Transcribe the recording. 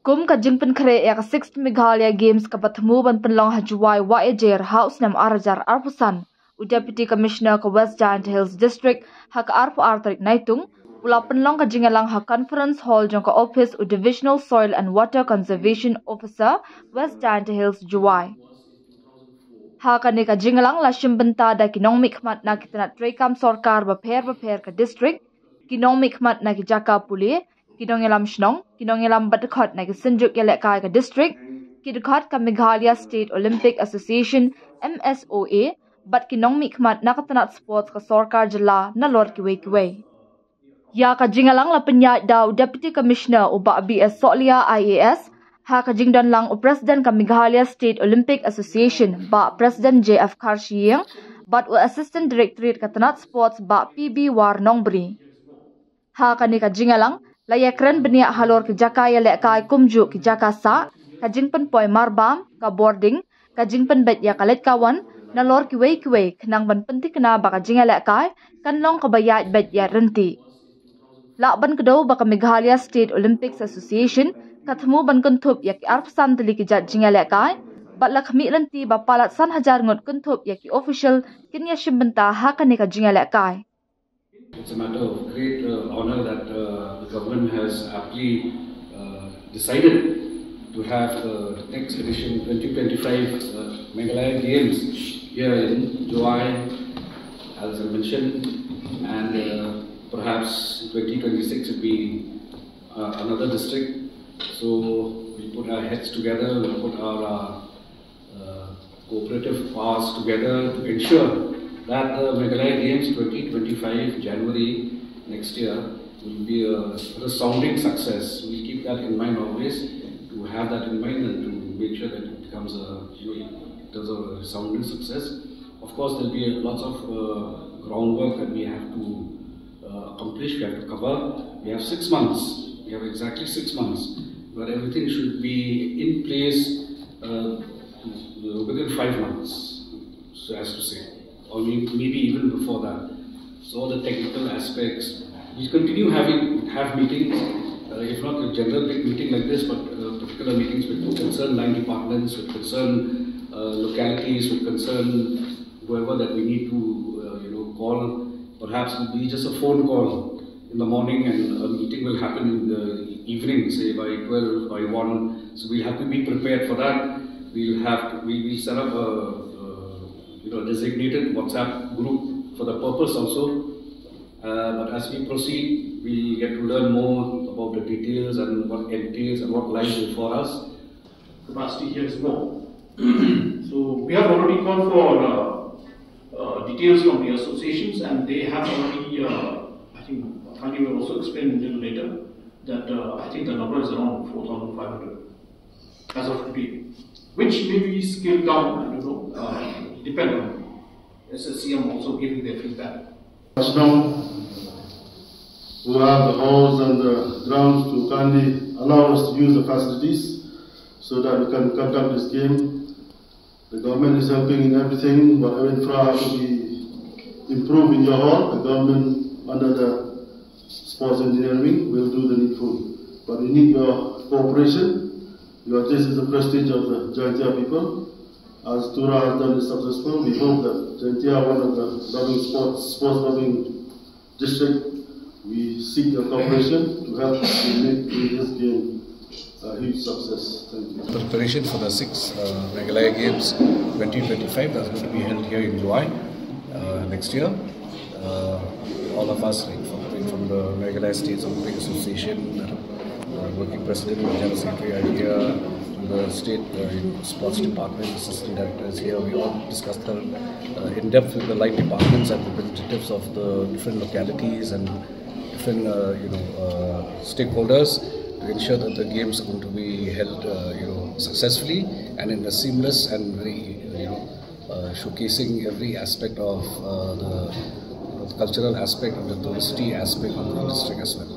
kum ka jingpen kre ya ka 6th Meghalaya Games ka patmu ban penlong ha Jowai-Wahiajer house nam arajar arpusan u Deputy Commissioner ka West Giant Hills District ha ka arpu artarik naitung pula penlong ka jingialang ha Conference Hall jong ka Office u Divisional Soil and Water Conservation Officer West Giant Hills Jowai. Ha ka ni ka jingialang la shimbenta da kinong mikmat na kitanat trekam sorkar baper ka district kinong mikmat na ki jaka puli kinong yalam shnong, kinong yalam batakot na kisinjuk yalek kai ka district, kidukot ka Meghalaya State Olympic Association MSOA, bat kinong mikmat na katanat sports ka sorkar jala na lord kiwe. Ya ka jingalang la penyat daw Deputy Commissioner u ba BS Solia IAS, ha ka jingdan lang u President ka Meghalaya State Olympic Association ba President JF Karshiyeng, bat u Assistant Directorate katanat sports ba PB Warnong Bri. Ha ka ni ka jingalang, layakren benia halor ki jaka yalek kai kumju ki jaka sa ka jingpen poi marbam ka boarding ka jingpen bet ya kalet kawan na lor ki wei kenang ban pynthikna ba ka jingalek kai kanlong ka bayat bet ya renti la ban kedo ba ka Meghalaya State Olympics Association kathmu ban kuntup ya ki arpsan teli ki jat jingalek kai bat la khmi renti ba palat san hajar ngot kuntup ya ki official kinya shimbenta ha ka ni ka jingalek kai. It's a matter of great honor that the government has aptly decided to have the next edition 2025 Meghalaya Games here in Jowai, as I mentioned, and perhaps 2026 will be another district. So we put our heads together, we put our cooperative powers together to ensure that the Meghalaya Games 2025 January next year will be a resounding success. We keep that in mind always, to have that in mind and to make sure that it becomes a resounding success. Of course, there will be lots of groundwork that we have to accomplish, we have to cover. We have 6 months, we have exactly 6 months, but everything should be in place within 5 months, so as to say, or maybe even before that. So the technical aspects, we continue have meetings, if not a general big meeting like this, but particular meetings which concern line departments, which concern localities, which concern whoever that we need to call. Perhaps it will be just a phone call in the morning, and a meeting will happen in the evening, say by 12, by 1. So we'll have to be prepared for that. We'll set up a designated WhatsApp group for the purpose also. But as we proceed, we get to learn more about the details and what entails and what lies before us. Capacity here is more. So we have already called for details from the associations, and they have already, I think Thani will also explain a little later, that I think the number is around 4,500 as of today, which may be scaled down, I don't know, depend on SSCM also giving their feedback. Now, we have the halls and the grounds to kindly allow us to use the facilities so that we can conduct this game. The government is helping in everything, whatever infra has to be improved in your hall. The government, under the sports engineering, will do the needful. But we need your cooperation. This is the prestige of the Jaintia people. As Tura has done is successful, we hope that Jaintia, one of the loving sports loving district, we seek your cooperation to help make this game a huge success. Thank you. Preparation for the 6th Meghalaya Games 2025 that's going to be held here in Jowai next year. All of us, from the Meghalaya State Olympic Association, working president, general secretary are here, the state sports department assistant directors here. We all discussed in depth with the light departments and representatives of the different localities and different stakeholders to ensure that the games are going to be held successfully and in a seamless and very showcasing every aspect of the cultural aspect and the touristy aspect of the district as well.